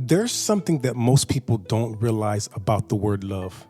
There's something that most people don't realize about the word love,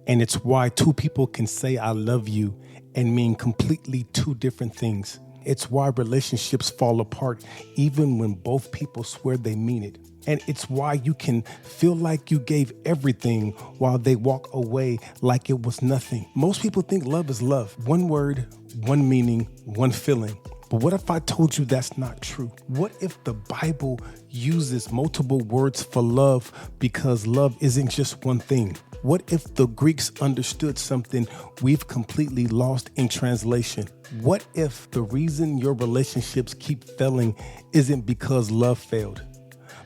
and it's why two people can say I love you and mean completely two different things. It's why relationships fall apart even when both people swear they mean it. And it's why you can feel like you gave everything while they walk away like it was nothing. Most people think love is love. One word, one meaning, one feeling. But what if I told you that's not true? What if the Bible uses multiple words for love because love isn't just one thing? What if the Greeks understood something we've completely lost in translation? What if the reason your relationships keep failing isn't because love failed,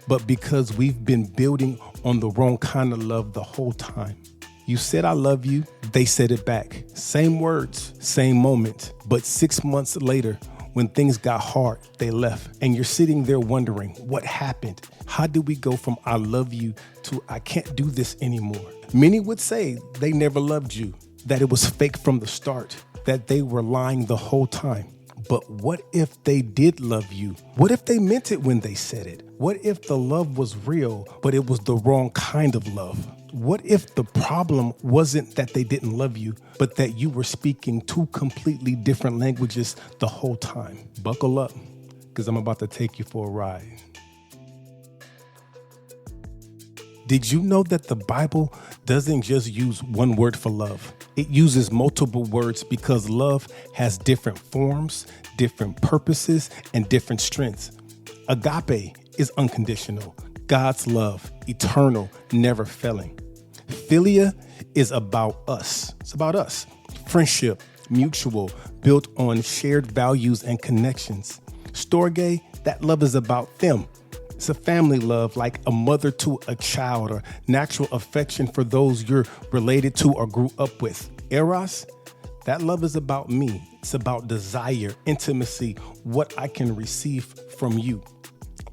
but because we've been building on the wrong kind of love the whole time? You said I love you, they said it back. Same words, same moment, but 6 months later, when things got hard, they left. And you're sitting there wondering, what happened? How did we go from I love you to I can't do this anymore? Many would say they never loved you, that it was fake from the start, that they were lying the whole time. But what if they did love you? What if they meant it when they said it? What if the love was real, but it was the wrong kind of love? What if the problem wasn't that they didn't love you, but that you were speaking two completely different languages the whole time? Buckle up, because I'm about to take you for a ride. Did you know that the Bible doesn't just use one word for love? It uses multiple words because love has different forms, different purposes, and different strengths. Agape is unconditional, God's love, eternal, never failing. Philia is about us. It's about us. Friendship, mutual, built on shared values and connections. Storge, that love is about them. It's a family love, like a mother to a child, or natural affection for those you're related to or grew up with. Eros, that love is about me. It's about desire, intimacy, what I can receive from you.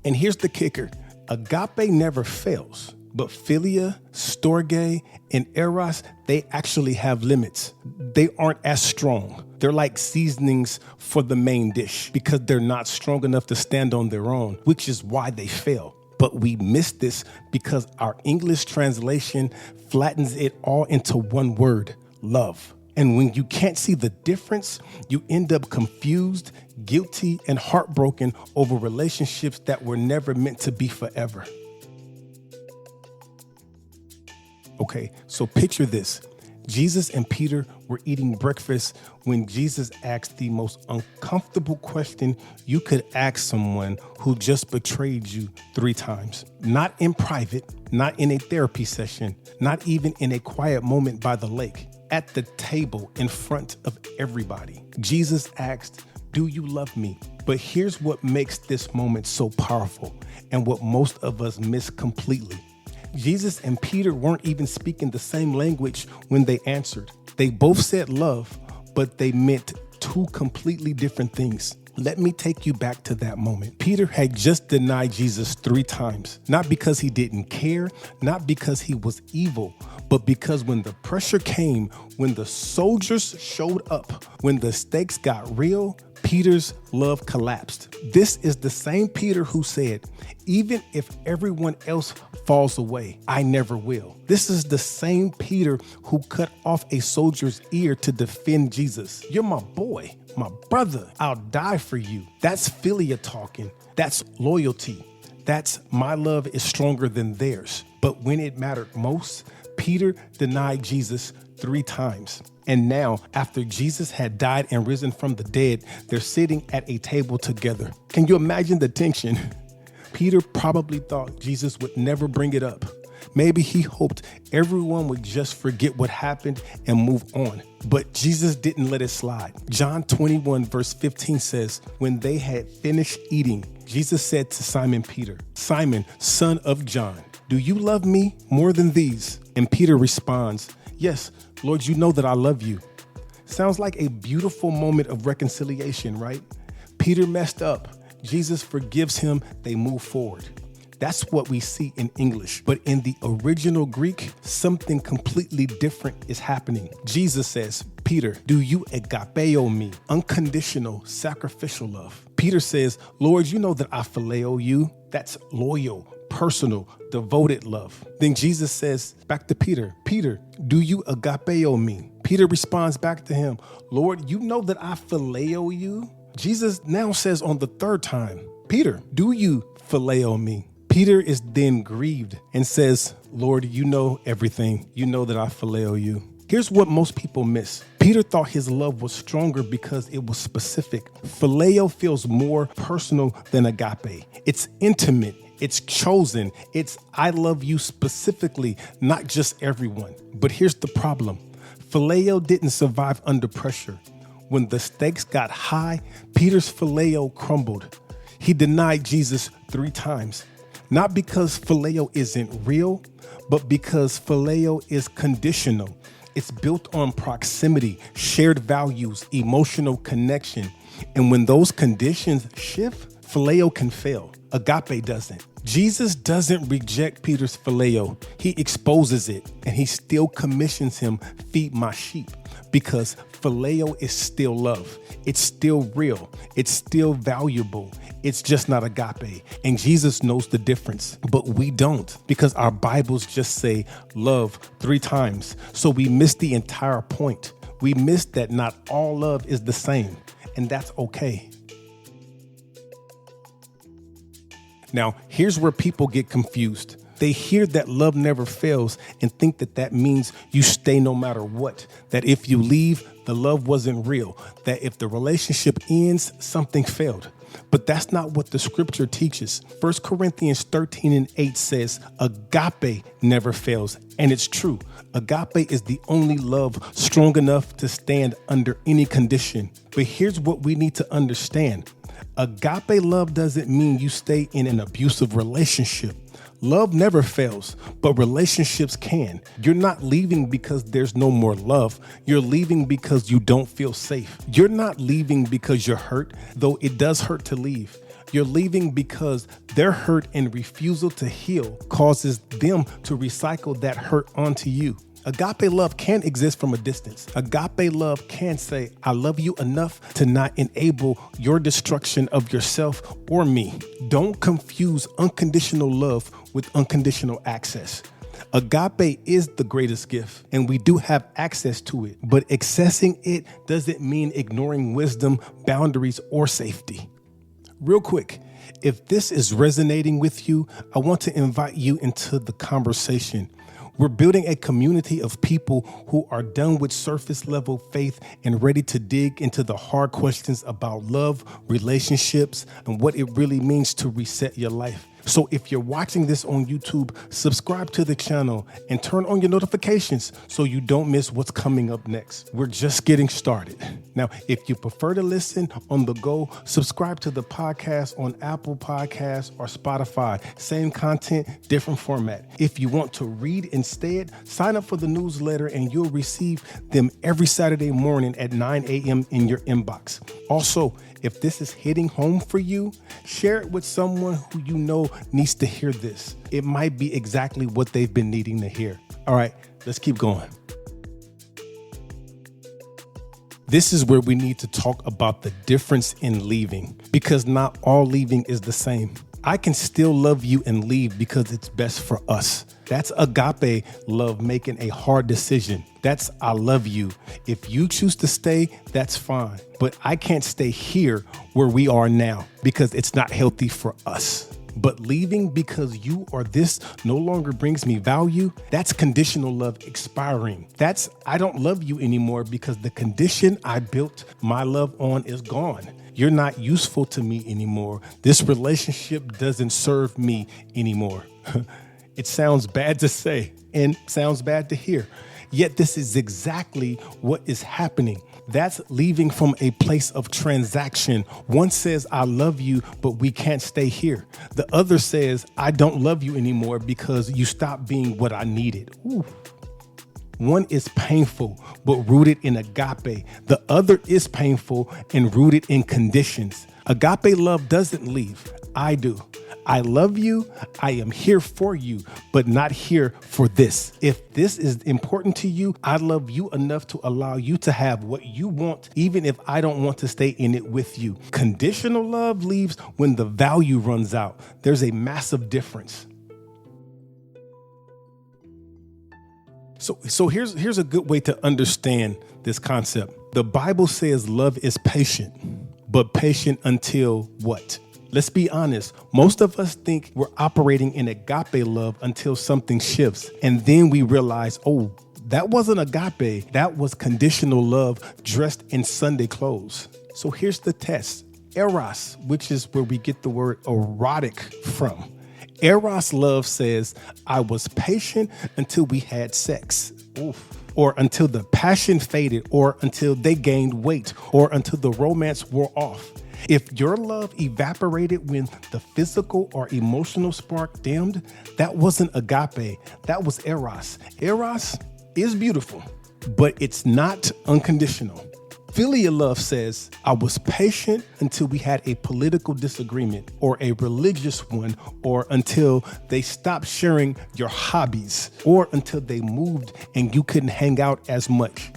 And here's the kicker. Agape never fails, but Philia, storge, and eros, they actually have limits. They aren't as strong. They're like seasonings for the main dish because they're not strong enough to stand on their own, which is why they fail. But we miss this because our English translation flattens it all into one word, love. And when you can't see the difference, you end up confused, guilty, and heartbroken over relationships that were never meant to be forever. Okay, so picture this. Jesus and Peter were eating breakfast when Jesus asked the most uncomfortable question you could ask someone who just betrayed you 3 times. Not in private, not in a therapy session, not even in a quiet moment by the lake. At the table in front of everybody, Jesus asked, "Do you love me?" But here's what makes this moment so powerful and what most of us miss completely. Jesus and Peter weren't even speaking the same language when they answered. They both said love, but they meant 2 completely different things. Let me take you back to that moment. Peter had just denied Jesus 3 times, not because he didn't care, not because he was evil, but because when the pressure came, when the soldiers showed up, when the stakes got real, Peter's love collapsed. This is the same Peter who said, "Even if everyone else falls away, I never will." This is the same Peter who cut off a soldier's ear to defend Jesus. "You're my boy, my brother. I'll die for you." That's Philia talking. That's loyalty. That's my love is stronger than theirs. But when it mattered most, Peter denied Jesus 3 times. And now, after Jesus had died and risen from the dead, they're sitting at a table together. Can you imagine the tension? Peter probably thought Jesus would never bring it up. Maybe he hoped everyone would just forget what happened and move on. But Jesus didn't let it slide. John 21 verse 15 says, when they had finished eating, Jesus said to Simon Peter, "Simon, son of John, do you love me more than these?" And Peter responds, "Yes, Lord, you know that I love you." Sounds like a beautiful moment of reconciliation, right? Peter messed up. Jesus forgives him. They move forward. That's what we see in English. But in the original Greek, something completely different is happening. Jesus says, "Peter, do you agapeo me?" Unconditional, sacrificial love. Peter says, "Lord, you know that I phileo you." That's loyal, personal, devoted love. Then Jesus says back to Peter, Peter, do you agapeo me? Peter responds back to him, Lord, you know that I phileo you. Jesus now says on the third time, Peter, do you phileo me? Peter is then grieved and says, Lord, you know everything. You know that I phileo you. Here's what most people miss. Peter thought his love was stronger because it was specific. Phileo feels more personal than agape. It's intimate. It's chosen. It's I love you specifically, not just everyone. But here's the problem. Phileo didn't survive under pressure. When the stakes got high, Peter's phileo crumbled. He denied Jesus 3 times. Not because phileo isn't real, but because phileo is conditional. It's built on proximity, shared values, emotional connection. And when those conditions shift, phileo can fail. Agape doesn't. Jesus doesn't reject Peter's phileo. He exposes it, and he still commissions him, feed my sheep, because phileo is still love. It's still real. It's still valuable. It's just not agape. And Jesus knows the difference, but we don't, because our Bibles just say love 3 times. So we miss the entire point. We miss that not all love is the same, and that's okay. Now, here's where people get confused. They hear that love never fails and think that that means you stay no matter what, that if you leave, the love wasn't real, that if the relationship ends, something failed. But that's not what the scripture teaches. 1 Corinthians 13:8 says, agape never fails. And it's true. Agape is the only love strong enough to stand under any condition. But here's what we need to understand. Agape love doesn't mean you stay in an abusive relationship. Love never fails, but relationships can. You're not leaving because there's no more love. You're leaving because you don't feel safe. You're not leaving because you're hurt, though it does hurt to leave. You're leaving because their hurt and refusal to heal causes them to recycle that hurt onto you. Agape love can exist from a distance. Agape love can say, I love you enough to not enable your destruction of yourself or me. Don't confuse unconditional love with unconditional access. Agape is the greatest gift, and we do have access to it, but accessing it doesn't mean ignoring wisdom, boundaries, or safety. Real quick, if this is resonating with you, I want to invite you into the conversation. We're building a community of people who are done with surface level faith and ready to dig into the hard questions about love, relationships, and what it really means to reset your life. So if you're watching this on YouTube, subscribe to the channel and turn on your notifications so you don't miss what's coming up next. We're just getting started. Now, if you prefer to listen on the go, subscribe to the podcast on Apple Podcasts or Spotify. Same content, different format. If you want to read instead, sign up for the newsletter and you'll receive them every Saturday morning at 9 a.m. in your inbox. Also, if this is hitting home for you, share it with someone who you know needs to hear this. It might be exactly what they've been needing to hear. All right, let's keep going. This is where we need to talk about the difference in leaving, because not all leaving is the same. I can still love you and leave because it's best for us. That's agape love making a hard decision. That's I love you. If you choose to stay, that's fine. But I can't stay here where we are now because it's not healthy for us. But leaving because you or this no longer brings me value, that's conditional love expiring. That's I don't love you anymore because the condition I built my love on is gone. You're not useful to me anymore. This relationship doesn't serve me anymore. It sounds bad to say and sounds bad to hear. Yet this is exactly what is happening. That's leaving from a place of transaction. One says, I love you, but we can't stay here. The other says, I don't love you anymore because you stopped being what I needed. Ooh. One is painful, but rooted in agape. The other is painful and rooted in conditions. Agape love doesn't leave. I do. I love you. I am here for you, but not here for this. If this is important to you, I love you enough to allow you to have what you want, even if I don't want to stay in it with you. Conditional love leaves when the value runs out. There's a massive difference. So here's a good way to understand this concept. The Bible says love is patient, but patient until what? Let's be honest. Most of us think we're operating in agape love until something shifts. And then we realize, oh, that wasn't agape. That was conditional love dressed in Sunday clothes. So here's the test. Eros, which is where we get the word erotic from. Eros love says, I was patient until we had sex. Oof. Or until the passion faded, or until they gained weight, or until the romance wore off. If your love evaporated when the physical or emotional spark dimmed, that wasn't agape, that was eros. Eros is beautiful, but it's not unconditional. Philia love says, I was patient until we had a political disagreement or a religious one, or until they stopped sharing your hobbies, or until they moved and you couldn't hang out as much.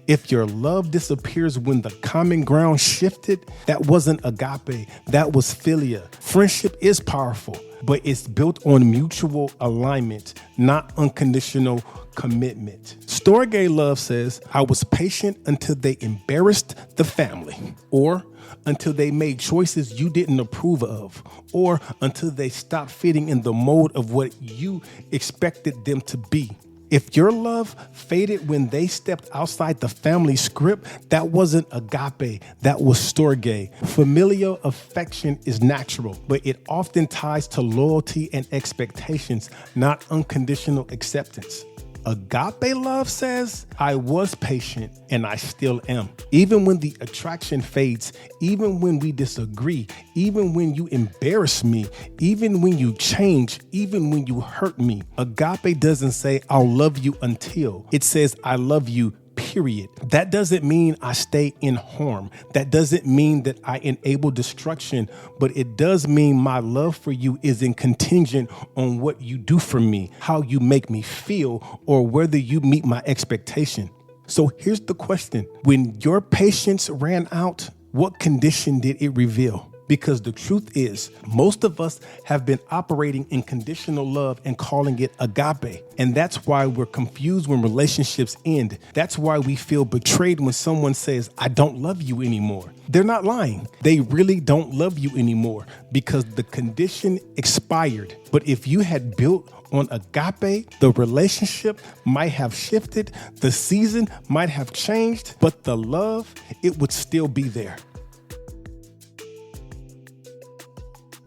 If your love disappears when the common ground shifted, that wasn't agape, that was philia. Friendship is powerful, but it's built on mutual alignment, not unconditional commitment. Storge love says, I was patient until they embarrassed the family, or until they made choices you didn't approve of, or until they stopped fitting in the mold of what you expected them to be. If your love faded when they stepped outside the family script, that wasn't agape, that was storge. Familial affection is natural, but it often ties to loyalty and expectations, not unconditional acceptance. Agape love says, I was patient and I still am. Even when the attraction fades, even when we disagree, even when you embarrass me, even when you change, even when you hurt me. Agape doesn't say, I'll love you until. It says, I love you, period. That doesn't mean I stay in harm. That doesn't mean that I enable destruction, but it does mean my love for you isn't contingent on what you do for me, how you make me feel, or whether you meet my expectation. So here's the question. When your patience ran out, what condition did it reveal? Because the truth is, most of us have been operating in conditional love and calling it agape. And that's why we're confused when relationships end. That's why we feel betrayed when someone says, I don't love you anymore. They're not lying. They really don't love you anymore because the condition expired. But if you had built on agape, the relationship might have shifted, the season might have changed, but the love, it would still be there.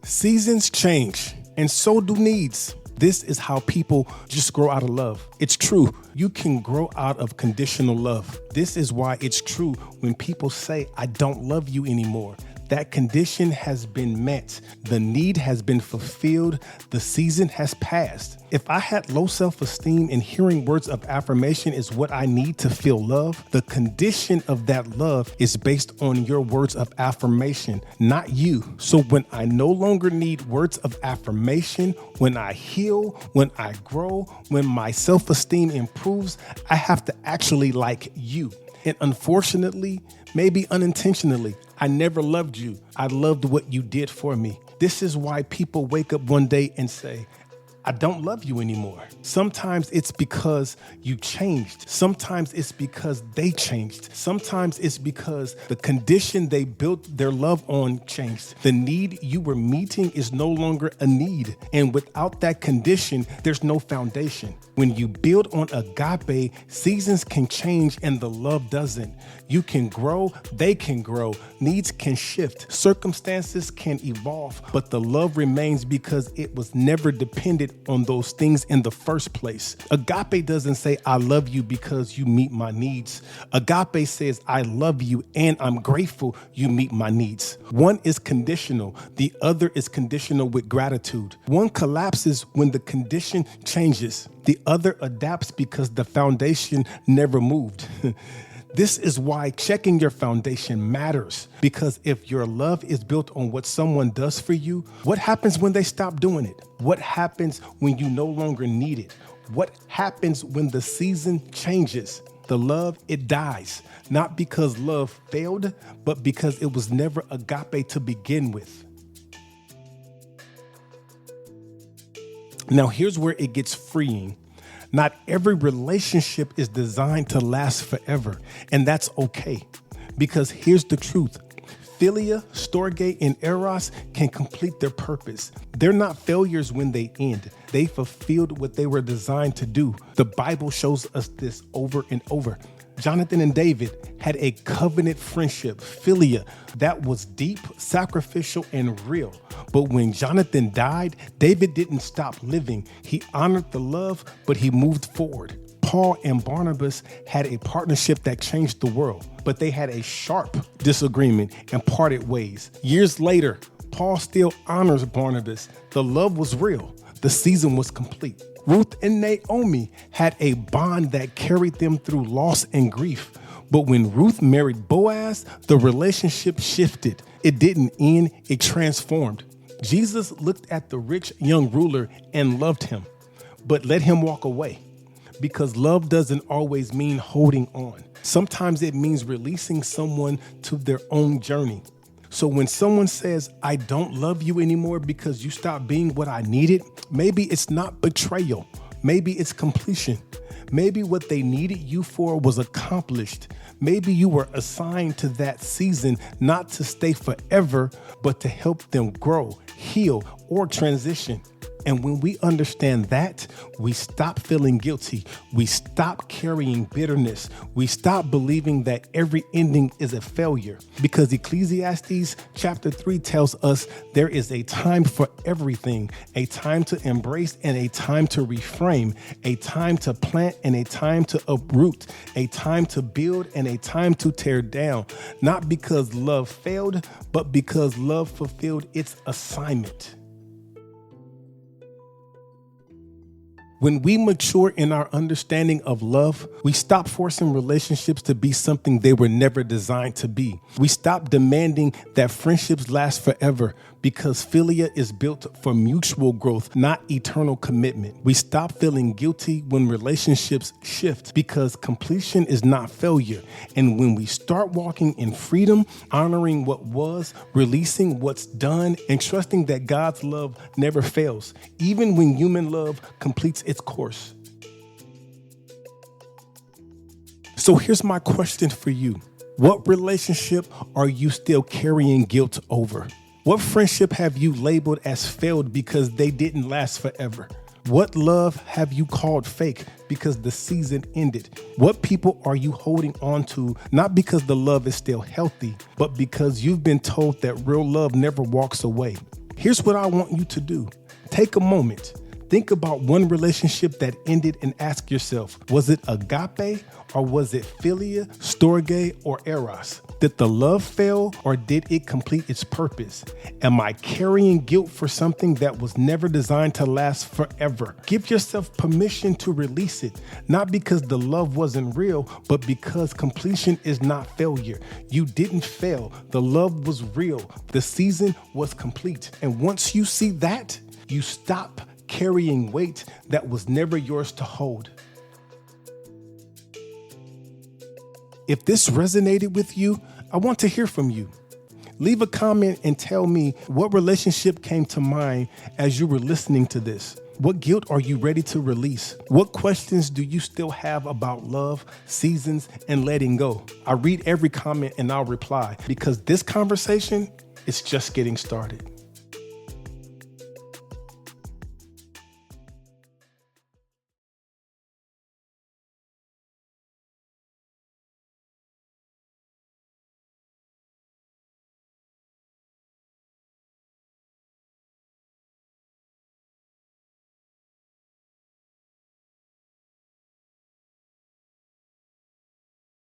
Seasons change, and so do needs. This is how people just grow out of love. It's true. You can grow out of conditional love. This is why it's true when people say, I don't love you anymore. That condition has been met. The need has been fulfilled. The season has passed. If I had low self-esteem and hearing words of affirmation is what I need to feel love, the condition of that love is based on your words of affirmation, not you. So when I no longer need words of affirmation, when I heal, when I grow, when my self-esteem improves, I have to actually like you. And unfortunately, maybe unintentionally, I never loved you. I loved what you did for me. This is why people wake up one day and say, I don't love you anymore. Sometimes it's because you changed. Sometimes it's because they changed. Sometimes it's because the condition they built their love on changed. The need you were meeting is no longer a need. And without that condition, there's no foundation. When you build on agape, seasons can change and the love doesn't. You can grow, they can grow, needs can shift, circumstances can evolve, but the love remains because it was never dependent on those things in the first place. Agape doesn't say, I love you because you meet my needs. Agape says, I love you and I'm grateful you meet my needs. One is conditional. The other is conditional with gratitude. One collapses when the condition changes. The other adapts because the foundation never moved. This is why checking your foundation matters, because if your love is built on what someone does for you, what happens when they stop doing it? What happens when you no longer need it? What happens when the season changes? The love, it dies, not because love failed, but because it was never agape to begin with. Now, here's where it gets freeing. Not every relationship is designed to last forever, and that's okay. Because here's the truth. Philia, storge, and eros can complete their purpose. They're not failures when they end. They fulfilled what they were designed to do. The Bible shows us this over and over. Jonathan and David had a covenant friendship, Philia, that was deep, sacrificial, and real. But when Jonathan died, David didn't stop living. He honored the love, but he moved forward. Paul and Barnabas had a partnership that changed the world, but they had a sharp disagreement and parted ways. Years later, Paul still honors Barnabas. The love was real. The season was complete. Ruth and Naomi had a bond that carried them through loss and grief. But when Ruth married Boaz, the relationship shifted. It didn't end, it transformed. Jesus looked at the rich young ruler and loved him, but let him walk away. Because love doesn't always mean holding on. Sometimes it means releasing someone to their own journey. So when someone says, I don't love you anymore because you stopped being what I needed, maybe it's not betrayal. Maybe it's completion. Maybe what they needed you for was accomplished. Maybe you were assigned to that season not to stay forever, but to help them grow, heal, or transition. And when we understand that, we stop feeling guilty. We stop carrying bitterness. We stop believing that every ending is a failure. Because Ecclesiastes chapter 3 tells us there is a time for everything, a time to embrace and a time to reframe, a time to plant and a time to uproot, a time to build and a time to tear down. Not because love failed, but because love fulfilled its assignment. When we mature in our understanding of love, we stop forcing relationships to be something they were never designed to be. We stop demanding that friendships last forever because philia is built for mutual growth, not eternal commitment. We stop feeling guilty when relationships shift because completion is not failure. And when we start walking in freedom, honoring what was, releasing what's done, and trusting that God's love never fails, even when human love completes its course. So here's my question for you. What relationship are you still carrying guilt over? What friendship have you labeled as failed because they didn't last forever? What love have you called fake because the season ended? What people are you holding on to, not because the love is still healthy, but because you've been told that real love never walks away? Here's what I want you to do. Take a moment. Think about one relationship that ended and ask yourself, was it agape or was it philia, storge, or eros? Did the love fail or did it complete its purpose? Am I carrying guilt for something that was never designed to last forever? Give yourself permission to release it, not because the love wasn't real, but because completion is not failure. You didn't fail. The love was real. The season was complete. And once you see that, you stop carrying weight that was never yours to hold. If this resonated with you, I want to hear from you. Leave a comment and tell me what relationship came to mind as you were listening to this. What guilt are you ready to release? What questions do you still have about love, seasons, and letting go? I read every comment and I'll reply because this conversation is just getting started.